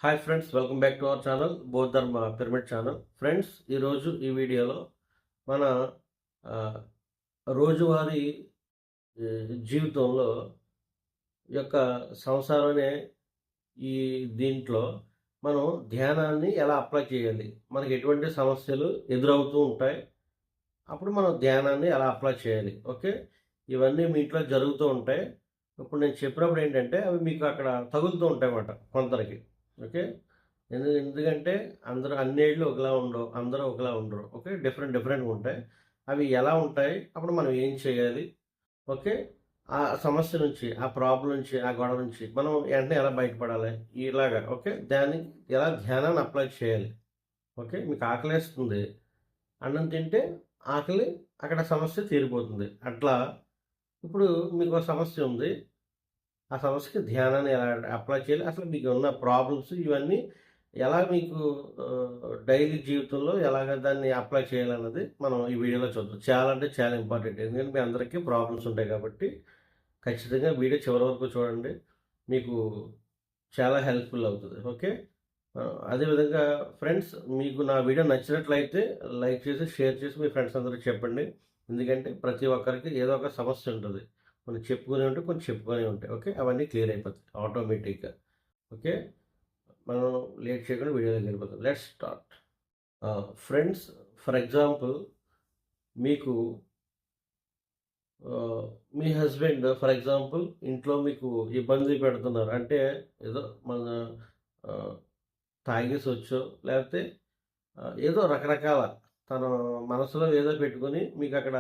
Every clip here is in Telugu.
Hi friends, welcome back to our channel బౌద్ధ ధర్మ పిరమిడ్ ఛానల్. ఫ్రెండ్స్, ఈరోజు ఈ వీడియోలో మన ఆ, రోజువారీ జీవితంలో యొక్క సంసారం అనే ఈ దీంట్లో మనం ధ్యానాన్ని ఎలా అప్లై చేయాలి, మనకి ఎటువంటి సమస్యలు ఎదురవుతూ ఉంటాయి, అప్పుడు మనం ధ్యానాన్ని ఎలా అప్లై చేయాలి. ఓకే, ఇవన్నీ మీ ఇంట్లో జరుగుతూ ఉంటాయి. ఇప్పుడు నేను చెప్పినప్పుడు ఏంటంటే అవి మీకు అక్కడ తగులుతూ ఉంటాయి అన్నమాట కొందరికి. ఓకే, ఎందుకంటే అందరూ అన్నేళ్ళు ఒకలా ఉండవు, అందరూ ఒకలా ఉండరు. ఓకే, డిఫరెంట్గా ఉంటాయి. అవి ఎలా ఉంటాయి, అప్పుడు మనం ఏం చేయాలి. ఓకే, ఆ సమస్య నుంచి, ఆ ప్రాబ్లం నుంచి, ఆ గొడవ నుంచి మనం వెంటనే ఎలా బయటపడాలి, ఇలాగా. ఓకే, దాన్ని ఎలా ధ్యానాన్ని అప్లై చేయాలి. ఓకే, మీకు ఆకలేస్తుంది, అన్నం తింటే ఆకలి అక్కడ సమస్య తీరిపోతుంది. అట్లా ఇప్పుడు మీకు ఒక సమస్య ఉంది, ఆ సమస్యకి ధ్యానాన్ని ఎలా అప్లై చేయాలి, అసలు మీకు ఉన్న ప్రాబ్లమ్స్ ఇవన్నీ ఎలా మీకు డైలీ జీవితంలో ఎలాగ దాన్ని అప్లై చేయాలన్నది మనం ఈ వీడియోలో చూద్దాం. చాలా అంటే చాలా ఇంపార్టెంట్, ఎందుకంటే మీ అందరికీ ప్రాబ్లమ్స్ ఉంటాయి కాబట్టి ఖచ్చితంగా వీడియో చివరి వరకు చూడండి, మీకు చాలా హెల్ప్ఫుల్ అవుతుంది. ఓకే, అదేవిధంగా ఫ్రెండ్స్, మీకు నా వీడియో నచ్చినట్లయితే లైక్ చేసి షేర్ చేసి మీ ఫ్రెండ్స్ అందరికీ చెప్పండి. ఎందుకంటే ప్రతి ఒక్కరికి ఏదో ఒక సమస్య ఉంటుంది, కొన్ని చెప్పుకునే ఉంటాయి, కొన్ని చెప్పుకొని ఉంటాయి. ఓకే, అవన్నీ క్లియర్ అయిపోతాయి ఆటోమేటిక్గా. ఓకే, మనం లేట్ చేయకుండా వీడియోలోకి వెళ్ళిపోతాం. Let's start. Friends, for example, మీకు మీ హస్బెండ్ ఫర్ ఎగ్జాంపుల్ ఇంట్లో మీకు ఇబ్బంది పెడుతున్నారు అంటే, ఏదో మన తాగేసి వచ్చో, లేకపోతే ఏదో రకరకాల తన మనసులో ఏదో పెట్టుకొని మీకు అక్కడ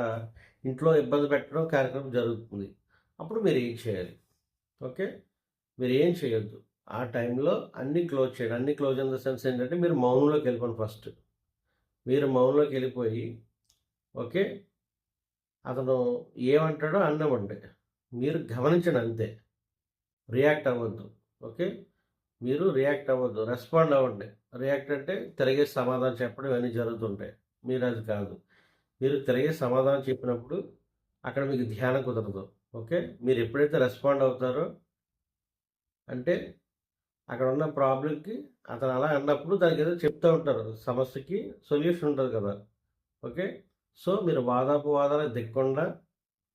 ఇంట్లో ఇబ్బంది పెట్టడం కార్యక్రమం జరుగుతుంది. అప్పుడు మీరు ఏం చేయాలి? ఓకే, మీరు ఏం చేయొద్దు. ఆ టైంలో అన్నీ క్లోజ్ చేయండి. అన్నీ క్లోజ్ ఇన్ ద సెన్స్ ఏంటంటే, మీరు మౌనంలోకి వెళ్ళిపోండి ఫస్ట్. మీరు మౌనంలోకి వెళ్ళిపోయి, ఓకే, అతను ఏమంటాడో అన్నవ్వండి. మీరు గమనించండి అంతే, రియాక్ట్ అవ్వద్దు. ఓకే, మీరు రియాక్ట్ అవ్వద్దు, రెస్పాండ్ అవ్వండి. రియాక్ట్ అంటే తిరిగే సమాధానం చెప్పడం ఇవన్నీ జరుగుతుంటాయి. మీరు అది కాదు. మీరు తిరిగే సమాధానం చెప్పినప్పుడు అక్కడ మీకు ధ్యానం కుదరదు. ఓకే, మీరు ఎప్పుడైతే రెస్పాండ్ అవుతారో అంటే అక్కడ ఉన్న ప్రాబ్లంకి అతను అలా అన్నప్పుడు దానికి ఏదో చెప్తూ ఉంటారు, సమస్యకి సొల్యూషన్ ఉంటుంది కదా. ఓకే, సో మీరు వాదాలు దిక్కుండా,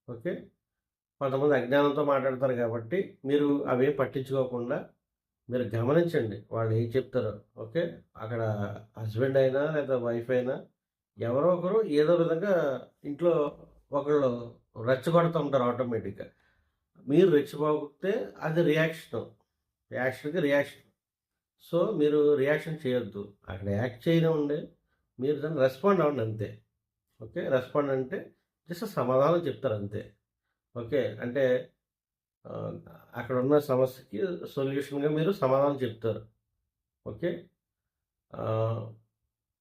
ఓకే, కొంతమంది అజ్ఞానంతో మాట్లాడతారు కాబట్టి మీరు అవేం పట్టించుకోకుండా మీరు గమనించండి వాళ్ళు ఏం చెప్తారో. ఓకే, అక్కడ హస్బెండ్ అయినా లేదా వైఫ్ అయినా ఎవరో ఒకరు ఏదో విధంగా ఇంట్లో ఒకళ్ళు రెచ్చగొడుతూ ఉంటారు ఆటోమేటిక్గా. మీరు రెచ్చిపోతే అది రియాక్షన్కి రియాక్షన్. సో మీరు రియాక్షన్ చేయొద్దు, అక్కడ యాక్ట్ చేయనివ్వండి, మీరు దాన్ని రెస్పాండ్ అవ్వండి అంతే. ఓకే, రెస్పాండ్ అంటే జస్ట్ సమాధానం చెప్తారు అంతే. ఓకే, అంటే అక్కడ ఉన్న సమస్యకి సొల్యూషన్గా మీరు సమాధానం చెప్తారు. ఓకే,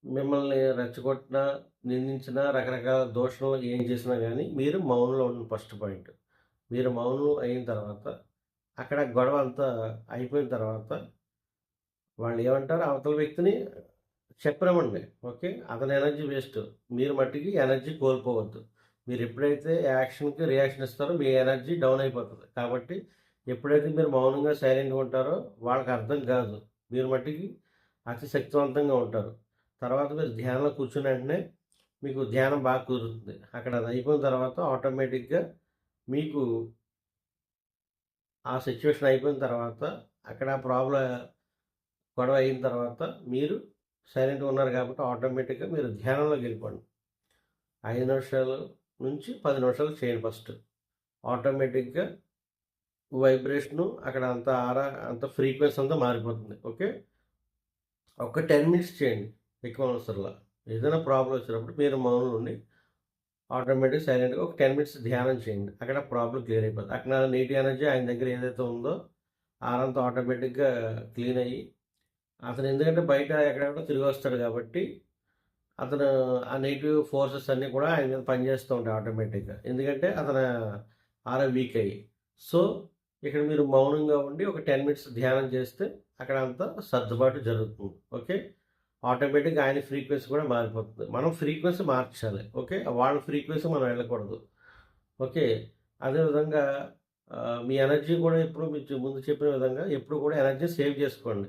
మిమ్మల్ని రెచ్చగొట్టినా, నిందించినా, రకరకాల దోషణలు ఏం చేసినా కానీ మీరు మౌనంలో ఉండండి ఫస్ట్ పాయింట్. మీరు మౌనం అయిన తర్వాత అక్కడ గొడవ అంతా అయిపోయిన తర్వాత వాళ్ళు ఏమంటారు అవతల వ్యక్తిని చెప్పనివ్వండి. ఓకే, అతని ఎనర్జీ వేస్ట్, మీరు మట్టికి ఎనర్జీ కోల్పోవద్దు. మీరు ఎప్పుడైతే యాక్షన్కి రియాక్షన్ ఇస్తారో మీ ఎనర్జీ డౌన్ అయిపోతుంది. కాబట్టి ఎప్పుడైతే మీరు మౌనంగా సైలెంట్గా ఉంటారో వాళ్ళకి అర్థం కాదు, మీరు మట్టికి అతి శక్తివంతంగా ఉంటారు. తర్వాత మీరు ధ్యానంలో కూర్చున్న వెంటనే మీకు ధ్యానం బాగా కుదురుతుంది. అక్కడ అది అయిపోయిన తర్వాత ఆటోమేటిక్గా మీకు ఆ సిచ్యువేషన్ అయిపోయిన తర్వాత అక్కడ ప్రాబ్లం గొడవ అయిన తర్వాత మీరు సైలెంట్గా ఉన్నారు కాబట్టి ఆటోమేటిక్గా మీరు ధ్యానంలోకి వెళ్ళిపోండి. 5 నిమిషాలు నుంచి 10 నిమిషాలు చేయండి ఫస్ట్. ఆటోమేటిక్గా వైబ్రేషను అక్కడ అంత ఆరా అంత ఫ్రీక్వెన్సీ అంతా మారిపోతుంది. ఓకే, ఒక 10 మినిట్స్ చేయండి, ఎక్కువ అవసరంలా. ఏదైనా ప్రాబ్లం వచ్చినప్పుడు మీరు మౌనంలో ఉండి ఆటోమేటిక్ సైలెంట్గా ఒక 10 మినిట్స్ ధ్యానం చేయండి. అక్కడ ప్రాబ్లం క్లియర్ అయిపోతుంది. అక్కడ నీటి ఎనర్జీ ఆయన దగ్గర ఏదైతే ఉందో ఆరంతా ఆటోమేటిక్గా క్లీన్ అయ్యి, అతను ఎందుకంటే బయట ఎక్కడెక్కడో తిరిగి వస్తాడు కాబట్టి అతను ఆ నెగిటివ్ ఫోర్సెస్ అన్నీ కూడా ఆయన మీద పనిచేస్తూ ఉంటాయి ఆటోమేటిక్గా. ఎందుకంటే అతను ఆరా వీక్ అయ్యి. సో ఇక్కడ మీరు మౌనంగా ఉండి ఒక 10 మినిట్స్ ధ్యానం చేస్తే అక్కడ అంతా సర్దుబాటు జరుగుతుంది. ఓకే, ఆటోమేటిక్గా ఆయన ఫ్రీక్వెన్సీ కూడా మారిపోతుంది. మనం ఫ్రీక్వెన్సీ మార్చాలి. ఓకే, వాళ్ళ ఫ్రీక్వెన్సీ మనం వెళ్ళకూడదు. ఓకే, అదేవిధంగా మీ ఎనర్జీ కూడా ఎప్పుడు మీకు ముందు చెప్పిన విధంగా ఎప్పుడు కూడా ఎనర్జీ సేవ్ చేసుకోండి.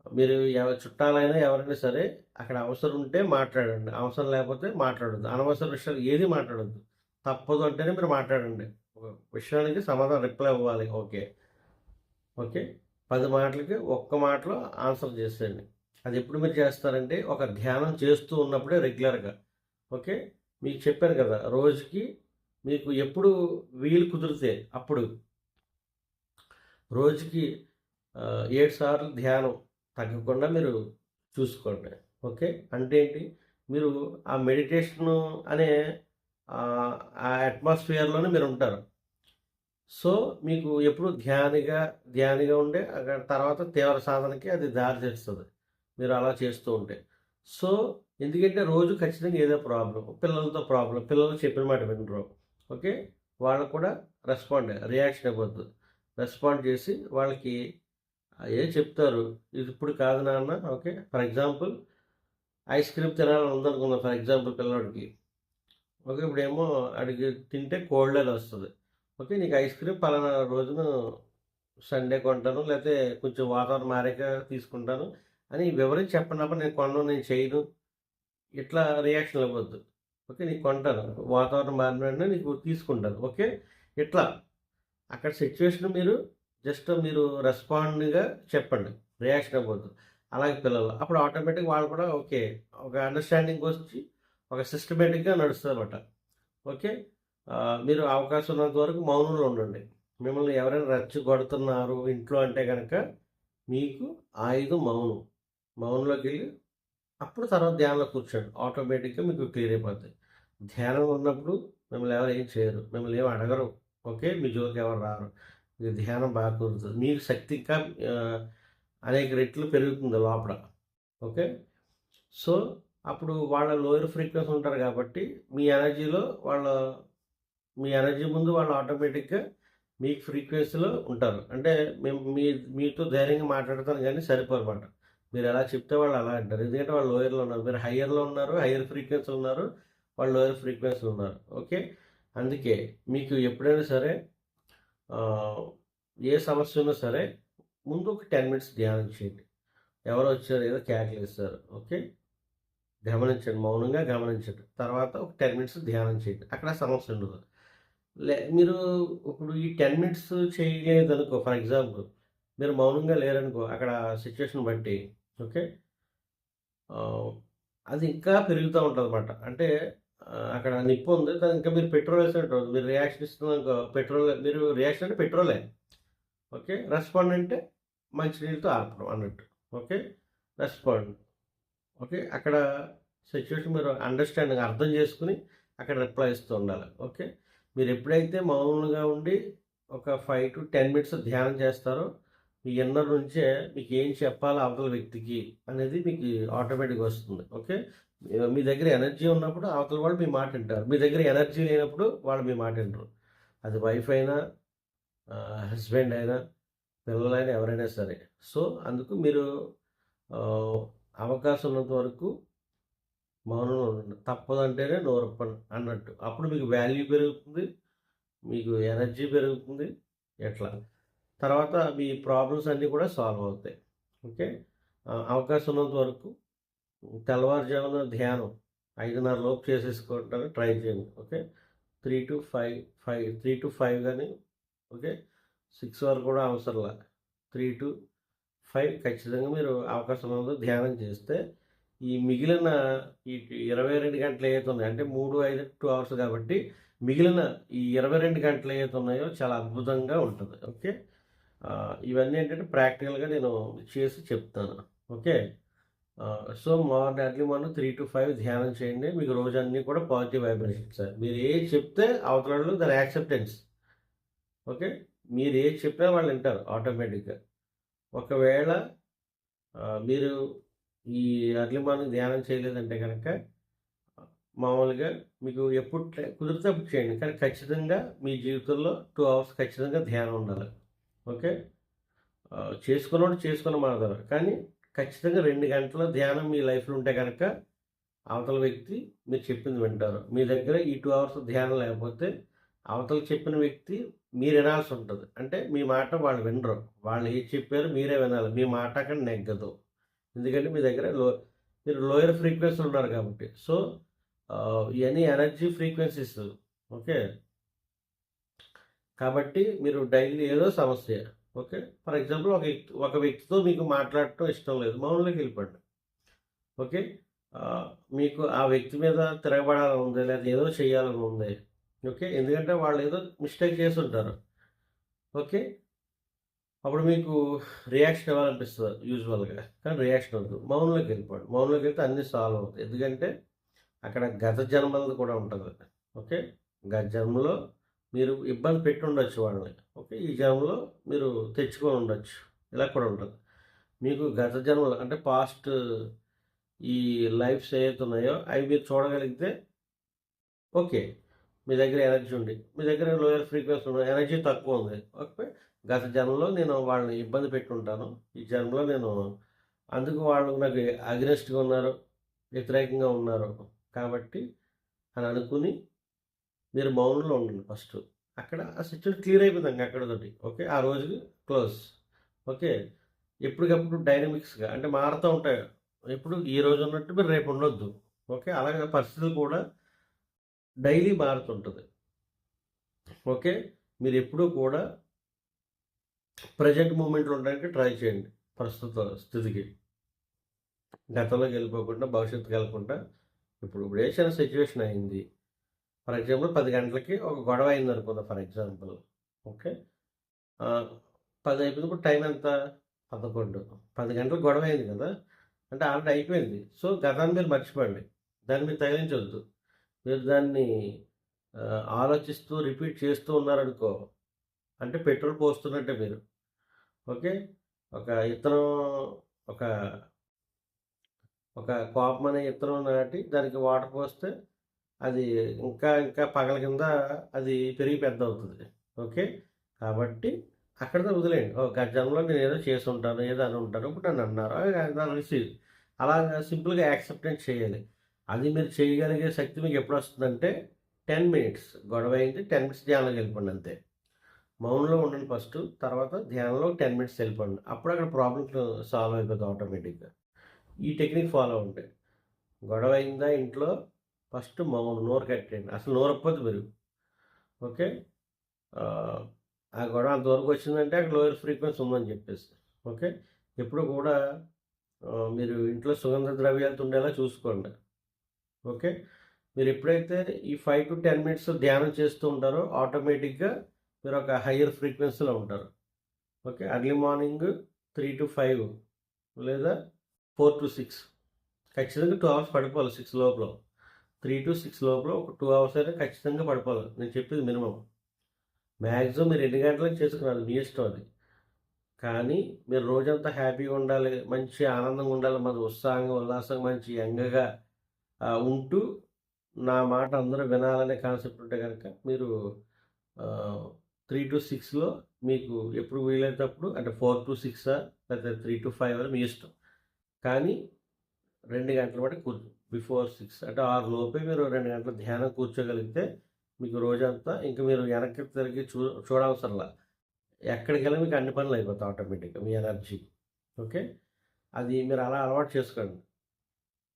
మీరు చుట్టాలైనా ఎవరైనా సరే అక్కడ అవసరం ఉంటే మాట్లాడండి. అవసరం లేకపోతే మాట్లాడొద్దు. అనవసర విషయాలు ఏది మాట్లాడొద్దు. తప్పదు అంటేనే మీరు మాట్లాడండి. ఒక విషయానికి సమాధానం రిప్లై ఇవ్వాలి. ఓకే. ఓకే. 10 మాటలకి ఒక్క మాటలో ఆన్సర్ చేసేయండి. అది ఎప్పుడు మీరు చేస్తారంటే ఒక ధ్యానం చేస్తూ ఉన్నప్పుడే రెగ్యులర్‌గా. ఓకే. మీకు చెప్పాను కదా! రోజుకి మీకు ఎప్పుడు వీలు కుదిరితే అప్పుడు రోజుకి 7 సార్లు ధ్యానం తగ్గకుండా మీరు చూసుకోండి. ఓకే. అంటే ఏంటి? మీరు ఆ మెడిటేషను అనే ఆ అట్మాస్ఫియర్‌లోనే మీరుంటారు. సో, మీకు ఎప్పుడు ధ్యానిగా ఉండే అక్కడ తర్వాత తీవ్ర సాధనకి అది దారి తీస్తది. మీరు అలా చేస్తూ ఉంటే. సో, ఎందుకంటే రోజు ఖచ్చితంగా ఏదో ప్రాబ్లమ్. పిల్లలతో ప్రాబ్లమ్. పిల్లలు చెప్పిన మాట వినరు. ఓకే. వాళ్ళకి కూడా రియాక్షన్ ఇవ్వద్దు. రెస్పాండ్ చేసి వాళ్ళకి ఏం చెప్తారు. ఇది ఇప్పుడు కాదు నాన్న. Okay. For example ice cream తినాలని ఉందనుకుందాం ఫర్ ఎగ్జాంపుల్ పిల్లోడికి. ఓకే. ఇప్పుడేమో ఆడికి తింటే కోల్డ్ అని వస్తది. ఓకే. నీకు ఐస్ క్రీమ్ పలానా రోజున సండే కొంటాను. లేతే కొంచెం వాతావరణం మారాక తీసుకుంటాను అని వివరించి చెప్పండప్ప నేను కొనను, నేను చేయను. ఇట్లా రియాక్షన్ ఇవ్వద్దు. ఓకే. నీకు కొంటాను. వాతావరణం మారిన వెంటనే నీకు తీసుకుంటాను. ఓకే. ఇట్లా అక్కడ సిట్యుయేషన్ మీరు రెస్పాండ్‌గా చెప్పండి. రియాక్షన్ ఇవ్వద్దు. అలాగే పిల్లలు. అప్పుడు ఆటోమేటిక్‌గా వాళ్ళు కూడా ఓకే. ఒక అండర్‌స్టాండింగ్‌కొచ్చి ఒక సిస్టమేటిక్‌గా నడుస్తదనమాట. ఓకే. మీరు అవకాశం ఉన్నంత వరకు మౌనంలో ఉండండి. మిమ్మల్ని ఎవరైనా రెచ్చగొడుతున్నారు ఇంట్లో అంటే గనక మీకు ఆయుధం మౌనం. మౌనంలోకెళ్ళి అప్పుడు తర్వాత ధ్యానంలో కూర్చోండి. ఆటోమేటిక్‌గా మీకు క్లియర్ అయిపోద్ది. ధ్యానంలో ఉన్నప్పుడు మిమ్మల్ని ఎవరు ఏం చేయరు. మిమ్మల్ని ఏమి అడగరు. ఓకే. మీ జోలికి ఎవరు రారు. మీ ధ్యానం బాగా కుదురుతది. మీకు శక్తి ఇంకా ఆహ్, అనేక రెట్లు పెరుగుతుంది లోపల. ఓకే. సో, అప్పుడు వాళ్ళ లోయర్ ఫ్రీక్వెన్సీ ఉంటారు కాబట్టి మీ ఎనర్జీ ముందు వాళ్ళు ఆటోమేటిక్‌గా మీకు ఫ్రీక్వెన్సీలో ఉంటారు. అంటే మేము మీతో ధైర్యంగా మాట్లాడతాను గానీ సరిపోరమాట. మీరెలా చెప్తే వాళ్ళు అలా అంటారు. ఎందుకంటే వాళ్ళు లోయర్‌లో ఉన్నారు. మీరు హయ్యర్‌లో ఉన్నారు. హయ్యర్ ఫ్రీక్వెన్సీలో ఉన్నారు. వాళ్ళు లోయర్ ఫ్రీక్వెన్సీలో ఉన్నారు. ఓకే. అందుకే మీకు ఎప్పుడైనా సరే ఆహ్, ఏ సమస్య ఉన్నా సరే ముందు ఒక 10 మినిట్స్ ధ్యానం చేయండి. ఎవరొచ్చారు ఏదో కేకలేసారు. ఓకే. గమనించండి. మౌనంగా గమనించండి. తర్వాత ఒక 10 మినిట్స్ ధ్యానం చేయండి. అక్కడ సమస్య ఉండదు. మీరు ఇప్పుడు ఈ 10 మినిట్స్ చేయలేదనుకో ఫర్ ఎగ్జాంపుల్ మీరు మౌనంగా లేరనుకో అక్కడ సిట్యుయేషన్ బట్టి ఓకే. ఆహ్, అది ఇంకా పెరుగుతా ఉంటదన్నమాట. అంటే అక్కడ నిప్పుంది. దానికి ఇంకా మీరు పెట్రోల్ ఏసినట్టు మీరు రియాక్షన్ ఇస్తున్నారనుకో మీరు రియాక్షన్ అంటే పెట్రోలే. ఓకే. రెస్పాండ్ అంటే మంచినీళ్ళతో ఆర్పడం అన్నట్టు. ఓకే. రెస్పాండ్. ఓకే. అక్కడ సిట్యుయేషన్ మీరు అండర్‌స్టాండింగ్ అర్థం చేసుకొని అక్కడ రిప్లై ఇస్తూ ఉండాలి. ఓకే. మీరెప్పుడైతే మౌనంగా ఉండి ఒక 5-10 మినిట్స్ ధ్యానం చేస్తారో, మీ ఇన్నర్ నుంచే మీకేం చెప్పాలో అవతల వ్యక్తికి అనేది మీకు ఆటోమేటిక్‌గా వస్తుంది. ఓకే. మీ దగ్గర ఎనర్జీ ఉన్నప్పుడు అవతల వాళ్ళు మీ మాట వింటారు. మీ దగ్గర ఎనర్జీ లేనప్పుడు వాళ్ళు మీ మాట వినరు. అది వైఫ్ అయినా, హస్బెండ్ అయినా, పిల్లలైనా ఎవరైనా సరే. సో, అందుకు మీరు ఆహ్, అవకాశం ఉన్నంత వరకు మౌనంలో ఉండండి. తప్పదంటేనే నోరిప్పండి అన్నట్టు. అప్పుడు మీకు వాల్యూ పెరుగుతుంది. మీకు ఎనర్జీ పెరుగుతుంది. ఎట్లా. తర్వాత మీ ప్రాబ్లమ్స్ అన్నీ కూడా సాల్వ్ అవుతాయి. ఓకే. అవకాశం ఉన్నంత వరకు తెల్లవారుజామున ధ్యానం 5:30 లోపు చేసేసుకోవడానికి ట్రై చేయండి. ఓకే. 3-5 గాని ఓకే. 6 వరకు కూడా అవసరంలా. 3-5 ఖచ్చితంగా మీరు అవకాశం ఉన్నంత ధ్యానం చేస్తే ఈ మిగిలిన ఈ 22 గంటలు ఏవైతే ఉన్నాయో అంటే 3, 5 2 అవర్స్ కాబట్టి మిగిలిన ఈ 22 గంటలు ఏవైతే ఉన్నాయో చాలా అద్భుతంగా ఉంటది. ఓకే. ఇవన్నీ ఏంటంటే ప్రాక్టికల్‌గా నేను చేసి చెప్తాను. ఓకే. సో, ఎర్లీ మార్నింగ్ 3-5 ధ్యానం చేయండి. మీకు రోజన్నీ కూడా పాజిటివ్ వైబ్రేషన్స్. మీరు ఏది చెప్తే అవతలోళ్ళు దాని యాక్సెప్టెన్స్. ఓకే. మీరు ఏది చెప్పినా వాళ్ళు వింటారు ఆటోమేటిక్‌గా. ఒకవేళ మీరు ఈ ఎర్లీ మార్నింగ్ ధ్యానం చేయలేదంటే గనక మామూలుగా మీకు ఎప్పుడు కుదిరితే అప్పుడు చేయండి. కానీ ఖచ్చితంగా మీ జీవితంలో 2 అవర్స్ ఖచ్చితంగా ధ్యానం ఉండాలి. ఓకే. చేసుకున్నోడు చేసుకున్న మాటారు. కానీ ఖచ్చితంగా 2 గంటల ధ్యానం మీ లైఫ్‌లో ఉంటే గనక అవతల వ్యక్తి మీరు చెప్పింది వింటారు. మీ దగ్గర ఈ 2 అవర్స్ ధ్యానం లేకపోతే అవతల చెప్పిన వ్యక్తి మీరు వినాల్సి ఉంటది. అంటే మీ మాట వాళ్ళు వినరు. వాళ్ళు ఏది చెప్పారో మీరే వినాలి. మీ మాట అక్కడ నెగ్గదు. ఎందుకంటే మీ దగ్గర మీరు లోయర్ ఫ్రీక్వెన్సీ ఉన్నారు కాబట్టి. సో, ఇవన్నీ ఎనర్జీ ఫ్రీక్వెన్సీస్. ఓకే. కాబట్టి మీరు డైలీ ఏదో సమస్య. ఓకే. ఫర్ ఎగ్జాంపుల్ ఒక వ్యక్తితో మీకు మాట్లాడటం ఇష్టం లేదు. మౌనంలోకి వెళ్ళిపోండి. ఓకే. మీకు ఆ వ్యక్తి మీద తిరగబడాలని ఉంది, లేదా ఏదో చేయాలని ఉంది. ఓకే. ఎందుకంటే వాళ్ళు ఏదో మిస్టేక్ చేసుంటారు. ఓకే. అప్పుడు మీకు రియాక్షన్ ఇవ్వాలనిపిస్తది యూజువల్‌గా. కానీ రియాక్షన్ వద్దు. మౌనంలోకి వెళ్ళిపోండి. మౌనంలోకి వెళ్తే అన్నీ సాల్వ్ అవుతాయి. ఎందుకంటే అక్కడ గత జన్మలది కూడా ఉంటది. ఓకే. గత జన్మలో మీరు ఇబ్బంది పెట్టుండొచ్చు వాళ్ళని. ఓకే. ఈ జన్మలో మీరు తెచ్చుకొని ఉండొచ్చు. ఇలా కూడా ఉంటది. మీకు గత జన్మలో అంటే పాస్ట్ ఈ లైఫ్స్ ఏవైతే ఉన్నాయో అవి మీరు చూడగలిగితే ఓకే. మీ దగ్గర ఎనర్జీ ఉంది. మీ దగ్గర లోయర్ ఫ్రీక్వెన్సీ ఉన్న ఎనర్జీ తక్కువ ఉంది. ఓకే. గత జన్మలో నేను వాళ్ళని ఇబ్బంది పెట్టుంటాను. ఈ జన్మలో నేను అందుకు వాళ్ళు నాకు అగెనిస్ట్‌గా ఉన్నారు, వ్యతిరేకంగా ఉన్నారు. కాబట్టి అని అనుకుని మీరు మౌనంలో ఉండండి ఫస్టు. అక్కడ ఆ సిట్యుయేషన్ క్లియర్ అయిపోయిందండి అక్కడితోటి. ఓకే. ఆ రోజుకి క్లోజ్. ఓకే. ఎప్పటికప్పుడు డైనమిక్స్‌గా అంటే మారుతూ ఉంటాయి. ఎప్పుడు ఈ రోజు ఉన్నట్టు మీరు రేపు ఉండొద్దు. ఓకే. అలాగే పరిస్థితులు కూడా డైలీ మారుతుంటది. ఓకే. మీరెప్పుడూ కూడా ప్రెజెంట్ మూమెంట్‌లో ఉండడానికి ట్రై చేయండి. ప్రస్తుత స్థితికి. గతంలోకి వెళ్ళిపోకుండా, భవిష్యత్తుకి వెళ్ళకుండా ఇప్పుడు ఏ చిన్న సిట్యుయేషన్ అయింది. ఫర్ ఎగ్జాంపుల్ 10 గంటలకి ఒక గొడవ అయిందనుకుందాం ఫర్ ఎగ్జాంపుల్. ఓకే. 10 అయిపోయినప్పుడు టైం ఎంత? 11. 10 గంటలకు గొడవ అయింది కదా! అంటే ఆల్రెడీ అయిపోయింది. సో, గతాన్ని మీరు మర్చిపోండి. దాన్ని మీరు తగిలించొద్దు. మీరు దాన్ని ఆలోచిస్తూ రిపీట్ చేస్తూ ఉన్నారనుకో, అంటే పెట్రోల్ పోస్తున్నట్టే మీరు. ఓకే. ఒక ఇత్తనం ఒక ఒక కోపం అనే ఇత్తనం నాటి దానికి వాటర్ పోస్తే అది ఇంకా ఇంకా పగల కింద అది పెరిగి పెద్దవుతది. ఓకే. కాబట్టి అక్కడితో వదిలేయండి. ఓహ్! గత జన్మలో నేనేదో చేసుంటాను, ఏదో అనుంటాను. ఇప్పుడు నన్నన్నారు. దాన్ని రిసీవ్ అలాగా సింపుల్‌గా యాక్సెప్టెన్స్ చేయాలి. అది మీరు చేయగలిగే శక్తి మీకెప్పుడొస్తుందంటే 10 మినిట్స్ గొడవయింది 10 మినిట్స్ ధ్యానంలోకి వెళ్ళిపోండి అంతే. మౌనంలో ఉండండి ఫస్టు. తర్వాత ధ్యానంలో 10 మినిట్స్ వెళ్ళిపోండి. అప్పుడు అక్కడ ప్రాబ్లమ్స్ సాల్వ్ అయిపోతాయి ఆటోమేటిక్‌గా. ఈ టెక్నిక్ ఫాలో అవ్వండి. గొడవ అయిందా ఇంట్లో ఫస్ట్ మౌనం నోరు కట్టేయండి. అసలు నోరొప్పొద్దు మీరు. ఓకే. ఆహ్, ఆ గొడవ అంతవరకు వచ్చిందంటే అక్కడ లోయర్ ఫ్రీక్వెన్సీ ఉందని చెప్పేసి. ఓకే. ఎప్పుడు కూడా మీరు ఇంట్లో సుగంధ ద్రవ్యాలతో ఉండేలా చూసుకోండి. ఓకే. మీరు ఎప్పుడైతే ఈ 5-10 మినిట్స్ ధ్యానం చేస్తూ ఉంటారో ఆటోమేటిక్‌గా మీరు ఒక హయ్యర్ ఫ్రీక్వెన్సీలో ఉంటారు. ఓకే. ఎర్లీ మార్నింగ్ 3-5 లేదా 4-6 ఖచ్చితంగా 2 అవర్స్ పడిపోవాలి 6 లోపల. 3-6 లోపల ఒక 2 అవర్స్ అయినా ఖచ్చితంగా పడిపోవాలి. నేను చెప్పేది మినిమమ్. మాక్సిమం మీరు ఎన్ని గంటలకు చేసుకున్నారు మీ ఇష్టం అది. కానీ మీరు రోజంతా హ్యాపీగా ఉండాలి, మంచి ఆనందంగా ఉండాలి, మంచి ఉత్సాహంగా, ఉల్లాసంగా, మంచి యంగ్‌గా ఉంటూ నా మాట అందరూ వినాలనే కాన్సెప్ట్ ఉంటే గనక మీరు 3-6లో మీకు ఎప్పుడు వీలైనప్పుడు అంటే 4-6 లేకపోతే 3-5 మీ ఇష్టం. కానీ 2 గంటల పాటు బిఫోర్ 6 అంటే 6 లోపే మీరు 2 గంటలు ధ్యానం కూర్చోగలిగితే మీకు రోజంతా ఇంక మీరు వెనక్కి తిరిగి చూడవసరంలా. ఎక్కడికెళ్ళినా మీకు అన్ని పనులు అయిపోతాయి ఆటోమేటిక్‌గా మీ ఎనర్జీ. ఓకే. అది మీరు అలా అలవాటు చేసుకోండి.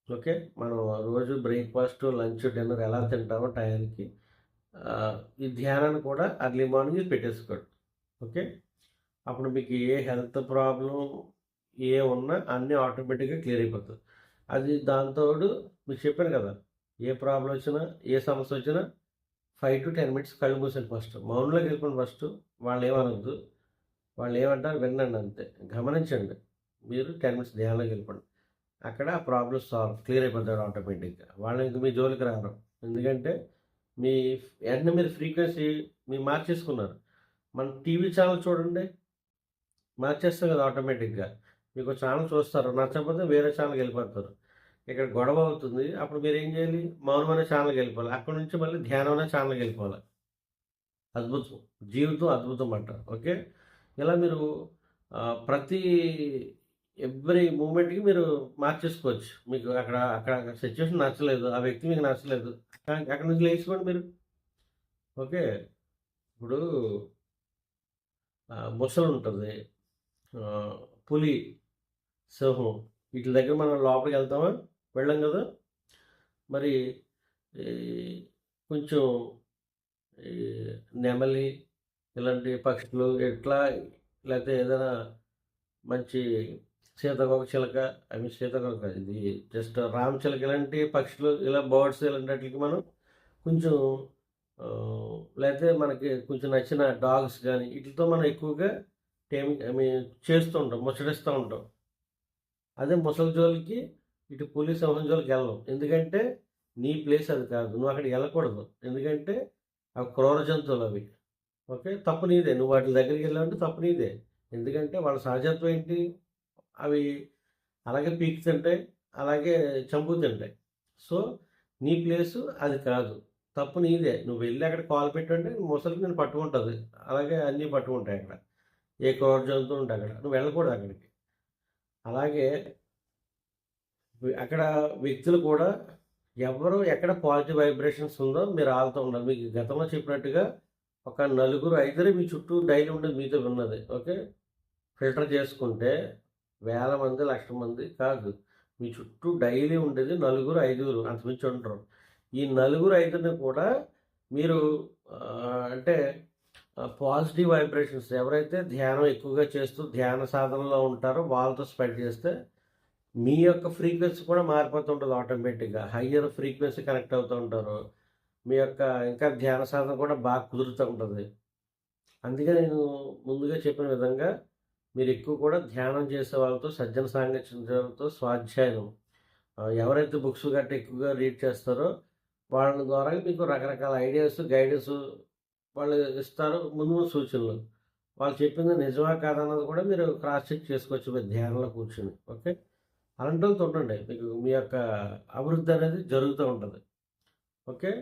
ఓకే. మనం రోజు బ్రేక్‌ఫాస్ట్, లంచ్, డిన్నర్ ఎలా తింటామో టయానికి ఈ ధ్యానాన్ని కూడా ఎర్లీ మార్నింగ్ పెట్టేసుకోండి. ఓకే. అప్పుడు మీకు ఏ హెల్త్ ప్రాబ్లమ్ ఉన్నా అన్నీ ఆటోమేటిక్‌గా క్లియర్ అయిపోతది. అది దానితోడు మీకు చెప్పాను కదా! ఏ ప్రాబ్లమ్ వచ్చినా, ఏ సమస్య వచ్చినా 5-10 మినిట్స్ కళ్ళు మూసేయండి ఫస్ట్. మౌనంలోకి వెళ్ళిపోండి ఫస్టు. వాళ్ళేమనొద్దు. వాళ్ళేమంటారో వినండి అంతే. గమనించండి. మీరు 10 మినిట్స్ ధ్యానంలోకి వెళ్ళిపోండి. అక్కడ ప్రాబ్లమ్ క్లియర్ అయిపోతాడు ఆటోమేటిక్‌గా. వాళ్ళు ఇంక మీ జోలికి రారు. ఎందుకంటే మీ వెంటనే మీరు ఫ్రీక్వెన్సీ మీరు మార్చేసుకున్నారు. మన టీవీ ఛానెల్ చూడండి. మార్చేస్తాం కదా ఆటోమేటిక్‌గా. మీకో ఛానెల్ చూస్తారు. నచ్చకపోతే వేరే ఛానెల్‌కెళ్ళిపోతారు. ఇక్కడ గొడవ అవుతుంది. అప్పుడు మీరేం చేయాలి? మౌనం అనే ఛానెల్‌కెళ్ళిపోవాలి. అక్కడి నుంచి మళ్ళీ ధ్యానం అనే ఛానెల్‌కెళ్ళిపోవాలి. అద్భుతం. జీవితం అద్భుతం అంట. ఓకే. ఇలా మీరు ప్రతి ఎవ్రీ మూమెంట్‌కి మీరు మార్చేసుకోవచ్చు. మీకు అక్కడ అక్కడ సిట్యుయేషన్ నచ్చలేదు. ఆ వ్యక్తి మీకు నచ్చలేదు. అక్కడి నుంచి లేచిపోండి మీరు. ఓకే. ఇప్పుడు ముసలుంటది. పులి, సింహం వీటి దగ్గర మనం లోపలికి వెళ్తామా? వెళ్ళాం కదా. మరి ఈ కొంచెం ఈ నెమలి ఇలాంటి పక్షులు ఇట్లా, లేకపోతే ఏదైనా మంచి సీతాకోక చిలక, సీతాకోక ఇది జస్ట్ రామచిలక ఇలాంటి పక్షులు, ఇలా బర్డ్స్ ఇలాంటి వాటికి మనం కొంచెం లేకపోతే మనకి కొంచెం నచ్చిన డాగ్స్ కానీ వీటితో మనం ఎక్కువగా చేస్తూ ఉంటాం, ముచ్చటిస్తూ ఉంటాం. అదే ముసలి జోలికి ఇటు పులి సింహం జోలికి వెళ్ళం. ఎందుకంటే నీ ప్లేస్ అది కాదు, నువ్వు అక్కడికి వెళ్ళకూడదు. ఎందుకంటే అవి క్రూర జంతువులు అవి. ఓకే, తప్పు నీదే. నువ్వు వాటి దగ్గరికి వెళ్ళాలంటే తప్పు నీదే. ఎందుకంటే వాళ్ళ సహజత్వం ఏంటి? అవి అలాగే పీకుతుంటాయి, అలాగే చంపుతుంటాయి. సో నీ ప్లేసు అది కాదు, తప్పు నీదే. నువ్వు వెళ్ళి అక్కడ కాల్ పెట్టంటే ముసలికి నేను పట్టుకుంటుంది, అలాగే అన్నీ పట్టుకుంటాయి అక్కడ. ఏ క్రూర జంతువు ఉంటాయి అక్కడ, నువ్వు వెళ్ళకూడదు అక్కడికి. అలాగే అక్కడ వ్యక్తులు కూడా ఎవరు ఎక్కడ పాజిటివ్ వైబ్రేషన్స్ ఉందో మీరు ఆగుతూ ఉండాలి. మీకు గతంలో చెప్పినట్టుగా ఒక నలుగురు ఐదుగురు మీ చుట్టూ డైలీ ఉండేది మీతో ఉన్నది. ఓకే, ఫిల్టర్ చేసుకుంటే వేల మంది లక్షల మంది కాదు, మీ చుట్టూ డైలీ ఉండేది నలుగురు ఐదుగురు, అంతమించి ఉంటారు. ఈ నలుగురు ఐదుగురిని కూడా మీరు అంటే పాజిటివ్ వైబ్రేషన్స్ ఎవరైతే ధ్యానం ఎక్కువగా చేస్తూ ధ్యాన సాధనలో ఉంటారో వాళ్ళతో స్ప్రెడ్ చేస్తే మీ యొక్క ఫ్రీక్వెన్సీ కూడా మారిపోతుంటుంది ఆటోమేటిక్గా. హయ్యర్ ఫ్రీక్వెన్సీ కనెక్ట్ అవుతూ ఉంటారు. మీ యొక్క ఇంకా ధ్యాన సాధన కూడా బాగా కుదురుతూ ఉంటుంది. అందుకే నేను ముందుగా చెప్పిన విధంగా మీరు ఎక్కువ కూడా ధ్యానం చేసే వాళ్ళతో, సజ్జన సాంగత్యంతో, స్వాధ్యాయం ఎవరైతే బుక్స్ గట్రా ఎక్కువగా రీడ్ చేస్తారో వాళ్ళ ద్వారా మీకు రకరకాల ఐడియాస్, గైడెన్స్ వాళ్ళు ఇస్తారు. ముందు ముందు సూచనలు వాళ్ళు చెప్పింది నిజమా కాదన్నది కూడా మీరు క్రాస్ చెక్ చేసుకోవచ్చు మీరు ధ్యానంలో కూర్చుని. ఓకే, అలాంటి వాళ్ళతో ఉండండి, మీకు మీ యొక్క అభివృద్ధి అనేది జరుగుతూ ఉంటుంది. ఓకే,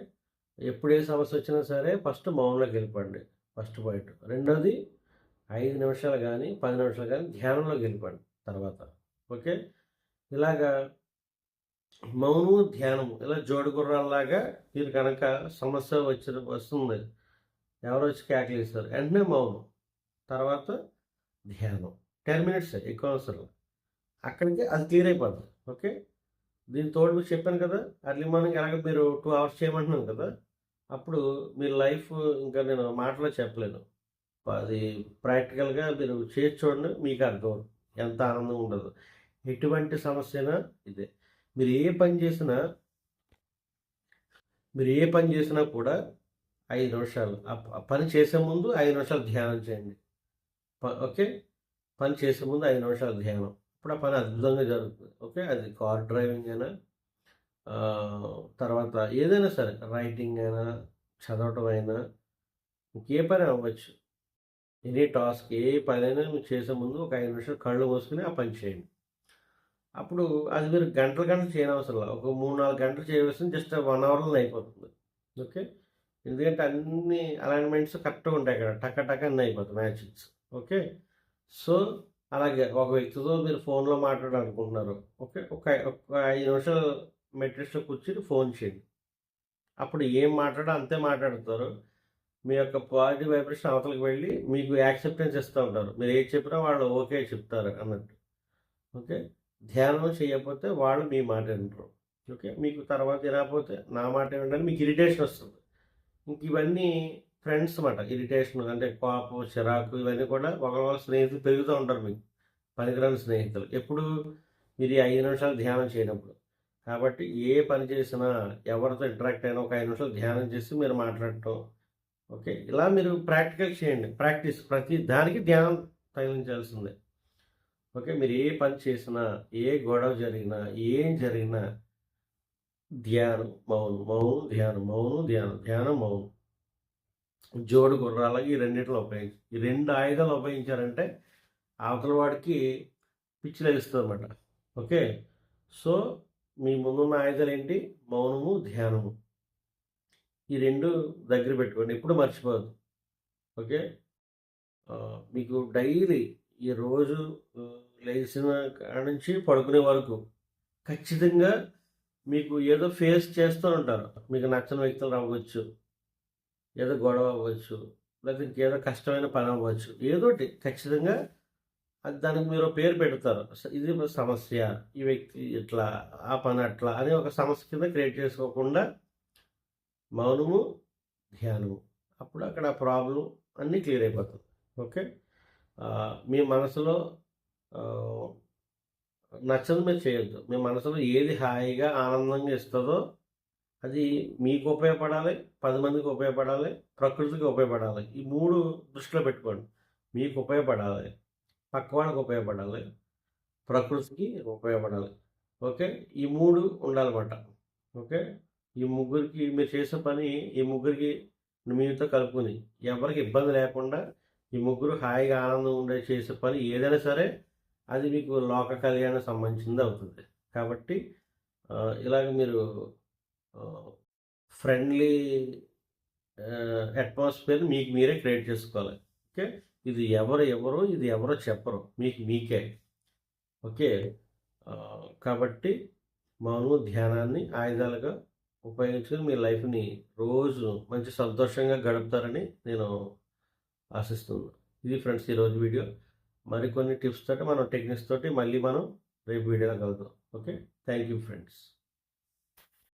ఎప్పుడు ఏ సమస్య వచ్చినా సరే ఫస్ట్ మౌనంలోకి వెళ్ళిపోండి, ఫస్ట్ పాయింట్. రెండోది 5 నిమిషాలు కానీ 10 నిమిషాలు కానీ ధ్యానంలోకి వెళ్ళిపోండి తర్వాత. ఓకే, ఇలాగా మౌనము ధ్యానము ఇలా జోడుగుర్రాల్లాగా మీరు కనుక సమస్య వస్తుంది, ఎవరు వచ్చి కేకలేస్తారు, వెంటనే మౌనం, తర్వాత ధ్యానం. 10 మినిట్స్ ఎక్కువ అవసరం, అక్కడికి అది క్లియర్ అయిపోతుంది. ఓకే, దీని తోడు మీకు చెప్పాను కదా, అర్లీ మార్నింగ్ ఎలాగ మీరు 2 అవర్స్ చేయమంటున్నాను కదా, అప్పుడు మీ లైఫ్ ఇంకా నేను మాటలో చెప్పలేను. అది ప్రాక్టికల్గా మీరు చేసి చూడండి, మీకు అర్థం ఎంత ఆనందం ఉండదు. ఎటువంటి సమస్య అయినా ఇదే. మీరు ఏ పని చేసినా కూడా 5 నిమిషాలు ఆ పని చేసే ముందు 5 నిమిషాలు ధ్యానం చేయండి. ఓకే, పని చేసే ముందు 5 నిమిషాలు ధ్యానం, ఇప్పుడు ఆ పని అద్భుతంగా జరుగుతుంది. ఓకే, అది కార్ డ్రైవింగ్ అయినా, తర్వాత ఏదైనా సరే, రైటింగ్ అయినా, చదవటం అయినా, ఇంకే పని అవ్వచ్చు, ఎనీ టాస్క్, ఏ పనైనా మీరు చేసే ముందు ఒక 5 నిమిషాలు కళ్ళు మూసుకుని ఆ పని చేయండి. అప్పుడు అది మీరు గంటలు చేయనవసరం లేదు, ఒక 3-4 గంటలు చేయవలసింది జస్ట్ 1 అవర్లో అయిపోతుంది. ఓకే, ఎందుకంటే అన్ని అలైన్మెంట్స్ కరెక్ట్గా ఉంటాయి అక్కడ, టక్క అన్నీ అయిపోతాయి మ్యాజిక్స్. ఓకే, సో అలాగే ఒక వ్యక్తితో మీరు ఫోన్లో మాట్లాడాలనుకుంటున్నారు. ఓకే, ఒక 5 నిమిషాలు మెట్రిక్స్లో కూర్చుని ఫోన్ చేయండి. అప్పుడు ఏం అంతే మాట్లాడతారు. మీ యొక్క పాజిటివ్ వైబ్రేషన్ అవతలకి వెళ్ళి మీకు యాక్సెప్టెన్స్ ఇస్తూ ఉంటారు. మీరు ఏది చెప్పినా వాళ్ళు ఓకే చెప్తారు అన్నట్టు. ఓకే, ధ్యానం చేయకపోతే వాళ్ళు మీ మాట వింటారు. ఓకే, మీకు తర్వాత వినకపోతే నా మాట వినడానికి మీకు ఇరిటేషన్ వస్తుంది. ఇంక ఇవన్నీ ఫ్రెండ్స్ మాట, ఇరిటేషన్ అంటే కోపం, చిరాకు, ఇవన్నీ కూడా ఒకళ్ళ స్నేహితులు పెరుగుతూ ఉంటారు. మీకు పనికిరాని స్నేహితులు ఎప్పుడు మీరు 5 నిమిషాలు ధ్యానం చేయనప్పుడు. కాబట్టి ఏ పని చేసినా ఎవరితో ఇంటరాక్ట్ అయినా ఒక 5 నిమిషాలు ధ్యానం చేసి మీరు మాట్లాడటం. ఓకే, ఇలా మీరు ప్రాక్టికల్ చేయండి, ప్రాక్టీస్. ప్రతి దానికి ధ్యానం తగిలించాల్సిందే. ఓకే, మీరు ఏ పని చేసినా, ఏ గొడవ జరిగినా, ఏం జరిగినా ధ్యానం, మౌనం, మౌనం, ధ్యానం, మౌనం, ధ్యానం, ధ్యానం, మౌనం. జోడు గుర్రాలకి ఈ రెండింటిలో ఉపయోగించి, ఈ 2 ఆయుధాలు ఉపయోగించారంటే అవతల వాడికి పిచ్చి లభిస్తుంది అన్నమాట. ఓకే, సో మీ ముందున్న ఆయుధాలు ఏంటి? మౌనము, ధ్యానము. ఈ 2 దగ్గర పెట్టుకోండి, ఎప్పుడు మర్చిపోవద్దు. ఓకే, మీకు డైలీ ఈ రోజు లేచిన కాడ నుంచి పడుకునే వరకు ఖచ్చితంగా మీకు ఏదో ఫేస్ చేస్తూ ఉంటారు. మీకు నచ్చని వ్యక్తులు అవ్వచ్చు, ఏదో గొడవ అవ్వచ్చు, లేకపోతే ఇంకేదో కష్టమైన పని అవ్వచ్చు, ఏదోటి ఖచ్చితంగా అది దానికి మీరు పేరు పెడతారు. ఇది సమస్య, ఈ వ్యక్తి ఇట్లా, ఆ పని అట్లా అని ఒక సమస్య కింద క్రియేట్ చేసుకోకుండా మౌనము, ధ్యానము. అప్పుడు అక్కడ ప్రాబ్లం అన్నీ క్లియర్ అయిపోతుంది. ఓకే. మీ మనసులో నచ్చదు మీరు చేయొద్దు. మీ మనసులో ఏది హాయిగా ఆనందంగా ఇస్తుందో అది మీకు ఉపయోగపడాలి, 10 మందికి ఉపయోగపడాలి, ప్రకృతికి ఉపయోగపడాలి. ఈ 3 దృష్టిలో పెట్టుకోండి. మీకు ఉపయోగపడాలి, పక్క వాళ్ళకి ఉపయోగపడాలి, ప్రకృతికి ఉపయోగపడాలి. ఓకే. ఈ 3 ఉండాలన్నమాట. ఓకే. ఈ ముగ్గురికి మీరు చేసే పని ఈ ముగ్గురికి మీతో కలుపుకొని ఎవరికి ఇబ్బంది లేకుండా ఈ ముగ్గురు హాయిగా ఆనందంగా ఉండే చేసే పని ఏదైనా సరే అది మీకు లోక కళ్యాణం సంబంధించింది అవుతుంది. కాబట్టి ఇలాగ మీరు ఫ్రెండ్లీ అట్మాస్ఫియర్ మీకు మీరే క్రియేట్ చేసుకోవాలి. ఓకే. ఇది ఇది ఎవరో చెప్పరు, మీకు మీకే. ఓకే. కాబట్టి మౌనము, ధ్యానాన్ని ఆయుధాలుగా ఉపయోగించుకొని మీ లైఫ్ని రోజు మంచి సంతోషంగా గడుపుతారని నేను ఆశిస్తున్నాను. ఇది ఫ్రెండ్స్ ఈరోజు వీడియో. మరికొన్ని టిప్స్ తోటి, మనం టెక్నిక్స్ తోటి మళ్ళీ మనం రేపు వీడియోలో కలుద్దాం. ఓకే. Thank you friends.